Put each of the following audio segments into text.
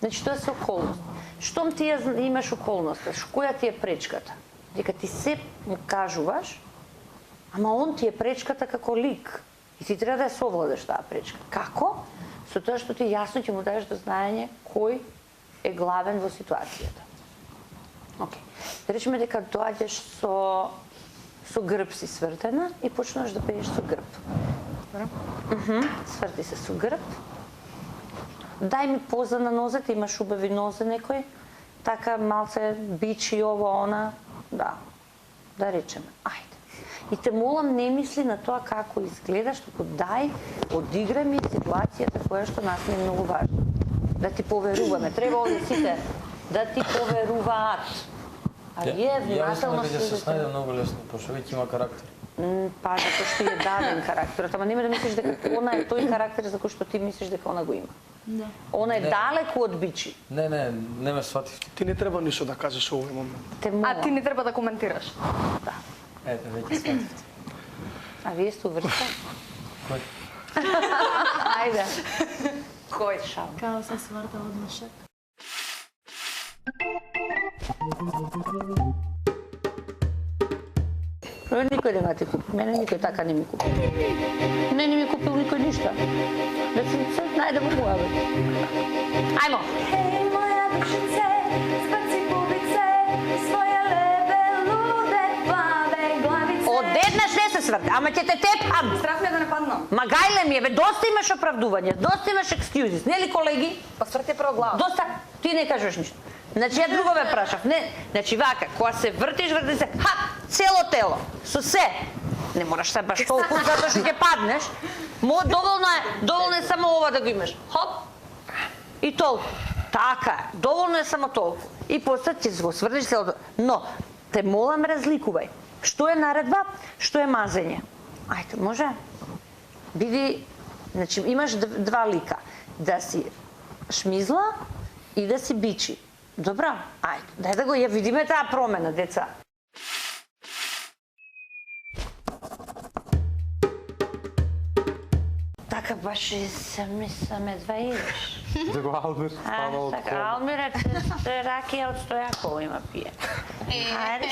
Значи тоа се околност. Штом ти имаш околноста, која ти е пречката? Дека ти се му кажуваш, ама он ти е пречката како лик. И ти треба да ја совладаш таа пречка. Како? Со тоа што ти јасно ќе му даеш до знаење кој е главен во ситуацијата. Океј. Да речеме дека доаѓаш со грб си свртена и почнеш да пееш со грб. Сврти се со грб. Дај ми поза на нозете, имаш убави нозе некој, така малце бичи ово, она, да речеме, ајде. И те молам, не мисли на тоа како изгледаш, туку дај, одиграј ми ситуацијата која што нас не е многу важна. Да ти поверуваме, треба овде сите да ти поверуваат. А вие внимателно следите. Ја се снајде многу лесно, пошто веќе има карактер. Па, затоа што е даден карактерот, ама нема да мислиш дека она е тој карактер за кој што ти мислиш дека она го има. Да. Она е далеку од бичи. Не ме сватив. Ти не треба ништо да кажеш во овој момент. А ти не треба да коментираш. Да. Ете, веќе сватив. А вие сте уврска? Кој? Ајде. Кој шал? Као се сврта од мишак. Никој нема ти купи. Мене никој така не ми купи. Не ми купил никој ништа. Да се најде во муаве. Ајмо! Hej moja dušice, spaci bubice, svoje lebe, lude, plave glavice. Одеднаш не се сврти, ама ќе те тепам. Страх ми е да не паднам. Ма гајле ми е, бе, доста имаш оправдување, доста имаш екскјузис, нели колеги? Па сврти прво глава. Доста, ти не кажеш ништо. Значи, ја друго ве прашав. Не, значи вака, кога се врти се, цело тело, со се. Не мораш се баш толку, затоа што ќе паднеш. Доволно е само ова да го имаш. Хоп. И толку. Така е. Доволно е само толку. И после ќе го сврдиш целото. Но, те молам, разликувај. Што е наредба, што е мазење. Ајде, може? Биди, значи, имаш два лика. Да си шмизла и да си бичи. Добра, ајде, дај да го ја видиме таа промена, деца. Така баш и саме два идеш. Да го Алмир става од Така, кола. Алмир ракија од Стојакова има пие. Ајде,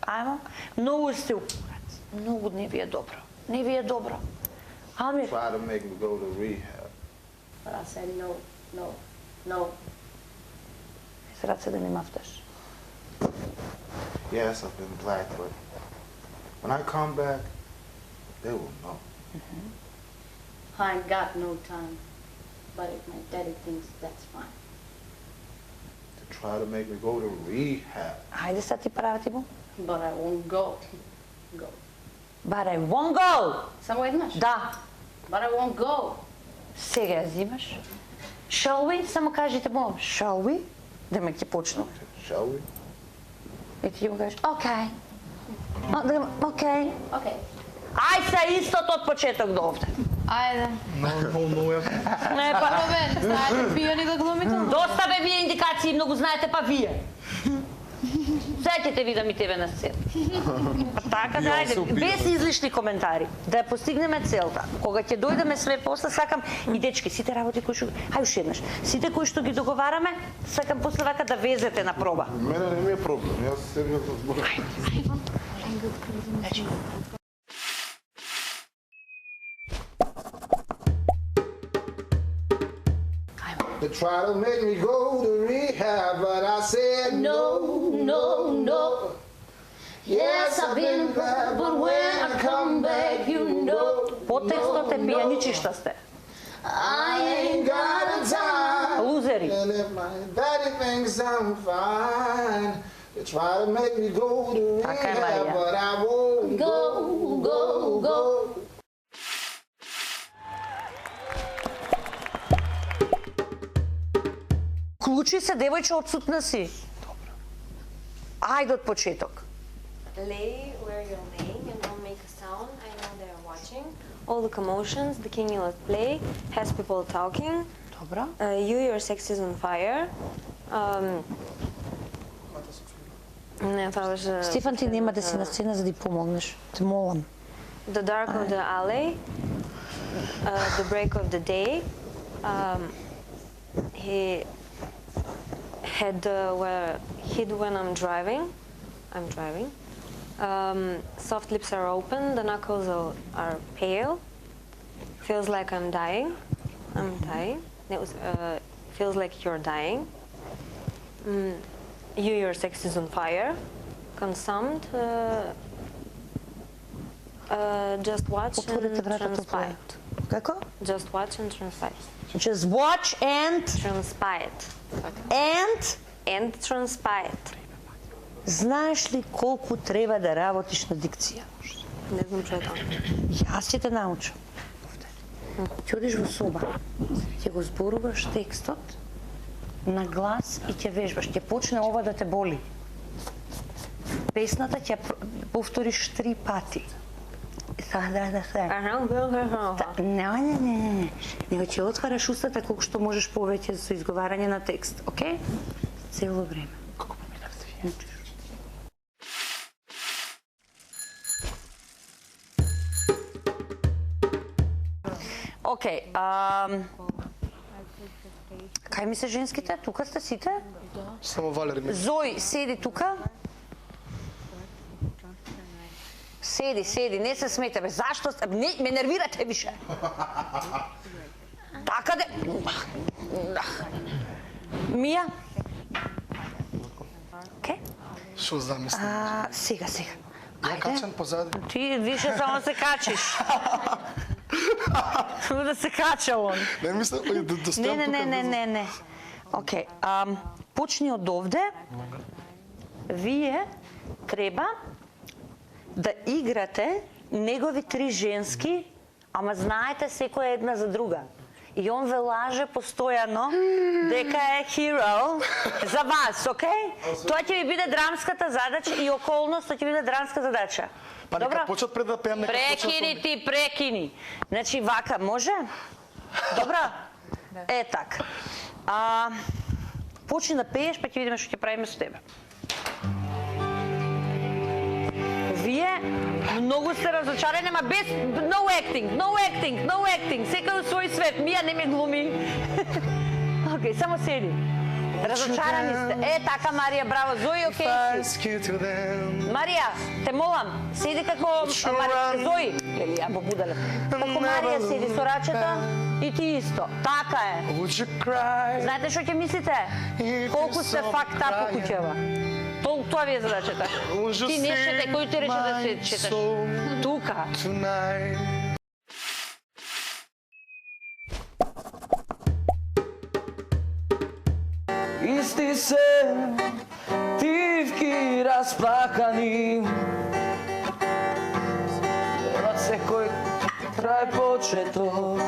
ајмо. Многу сте упорац. Многу не ви е добро. Не ви е добро. Алмир. Try to make me go to rehab. But I said no. С раце да не мафташ. Yes, I've been black, but when I come back, they will know. I ain't got no time, but if my daddy thinks that's fine. To try to make me go to rehab. Хајде са ти правати му. But I won't go. Go. But I won't go. Само еднаш? Да. But I won't go. Сега ја взимаш. Shall we? Само кажете му. Shall we? Да ме ќе почну. Shall we? И ти му кажеш, окей. Окей. Okay. Ај са истото од почеток до овде. Ајде. No, Не, па, Ровен, знаете пијани да глумите? доста бе вие индикации, многу знаете, па вие. Сеќате ви да ми тебе на сцена. Така да, ајде, без излишни коментари, да ја постигнеме целта. Кога ќе дојдеме све после, сакам и дечки, сите работи кои што... Хај уште еднаш. Сите кои што ги договараме, сакам после вака да везете на проба. Мене не ми е проблем. Јас сериозно зборам. Значи, They try to make me go to rehab, but I said no. Yes, I've been bad, but when I come back, you know. Потекстот е пијаничишта сте. I ain't got a time. Лузери. And if my daddy thinks I'm fine, they try to make me go to Така е, rehab, Марија. but I won't go. Клучи се, девојче, отсутна си. Ајде од почеток. Lay where you're laying and don't make a sound. I know they're watching. All the commotions, the king will play, has people talking. Добра. Your sex is on fire. Не, това беше... Стефан, ти нема да си на сцена за да ти помогнеш. Те молам. The dark of the alley, the break of the day, he hid when I'm driving. Soft lips are open, the knuckles are pale. Feels like I'm dying. Feels like you're dying. Your sex is on fire. Consumed. Just watch Отворете and вратата transpire. Како? Just watch and transpire. Just watch and Transpire. And transpire. знаеш ли колку треба да работиш на дикција? Не знам што е тоа. Јас ќе те научам. Ќе одиш во соба, ќе го зборуваш текстот на глас и ќе вежбаш. Ќе почне ова да те боли. Песната ќе повториш 3 пати. Не. Него ќе отвараш устата колку што можеш повеќе со изговарање на текст, окей? Цело време. Окей, кај ми се женските? Тука сте сите? Само Валери ми. Зои, седи тука. Седи, не се смете, бе. Зашто? Ме нервирате више. Така де... Мија? Окей? Шо замисли? Сега. Ја качам позади. Ти више само се качиш. Само да се кача он. Не мислам да стојам тука. Не. Окей, почни од овде. Вие треба да играте негови 3 женски, ама знаете секоја една за друга. И он ве лаже постојано дека е hero за вас, окей? Тоа ќе ви биде драмската задача и околност, тоа ќе биде драмска задача. Па нека почнат пред да пеам, нека почнат. Прекини. Значи вака, може? Добро? Е така. Почни да пееш, па ќе видиме што ќе правиме со тебе. Вие многу сте разочарани, ама без no acting. Секој во свој свет. Мија не ме глуми. Окей, само седи. Разочарани сте. Е така, Марија, браво. Зои, окей си. Марија, те молам, седи како Марија. Зои, лели, ја бобудале. Како Марија седи со рачета и ти исто. Така е. Знаете што ќе мислите? Колку сте факт up по куќева. Тоа ви е задачата. Ти не шете, кој ти рече да се четеш? Тука. Исти се тивки расплакани, леват секој крај почеток,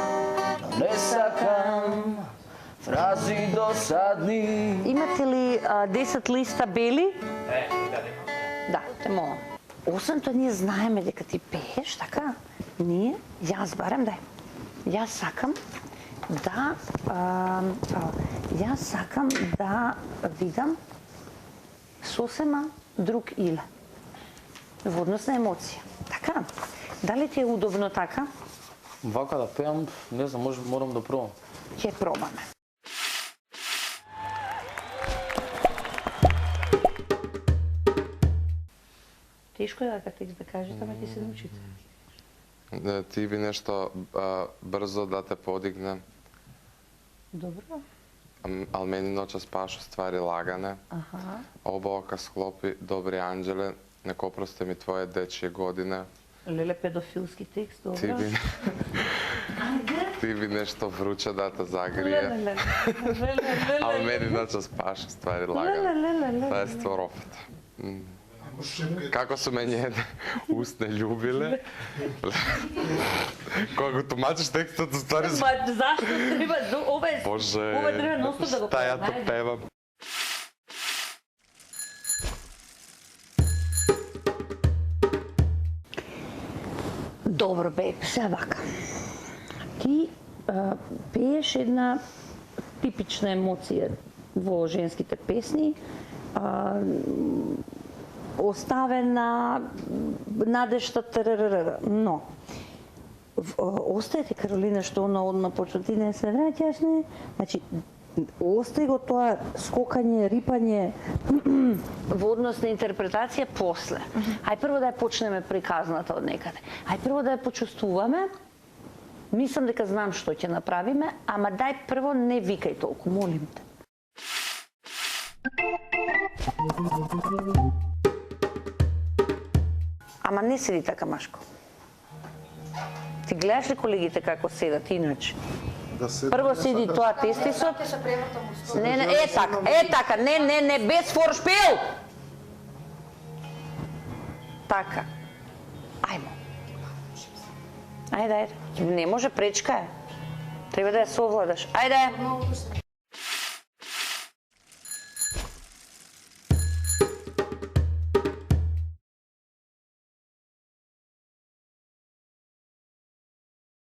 не сакам фрази досадни. Имате ли 10 листа бели? Да, те молам. Освен тоа ние знаеме дека ти пееш, така? Јас барем, дај. Јас сакам да видам сосема друг Иле. Во однос на емоција. Така? Дали ти е удобно така? Вака да пеам, не знам, морам да пробам. Ќе пробаме. Тешко е дека текст да кажеш, ама ти се научите. Ти би нешто брзо да те подигне. Добро. Ал мене ноќас пашу ствари лагане. Оба ока склопи добри анđеле, нека опросте ми твоje дечје године. Леле, педофилски текст, добро. Ти би нешто вруче да те загрие. Ал мене ноќас пашу ствари лагане. Тоа е створофата. Како се мене устне љубиле. Кога го тумачиш текстот, ствари... Зашто треба? Боже, ова треба носто да го šta ja to pevam? Добро, беб, се вака. Ти пееш една типична емоција во женските песни, оставена, надежта, но остае ти, Каролина, што одма почва, ти не се враќаш, не? Значи, Остави го тоа скокање, рипање. Во однос на интерпретација после. Ај прво да ја почнеме приказната од некаде. Ај прво да ја почувствуваме. Мислам дека знам што ќе направиме, ама дај прво не викај толку, молим те. Ама не седи така, Машко. Ти гледаш ли колегите како седат иначе? Прво седи тоа тестисот. Не, така, не, без форшпил. Така. Ајмо. Ајде. Не може, пречка е. Треба да ја совладаш. Ајде.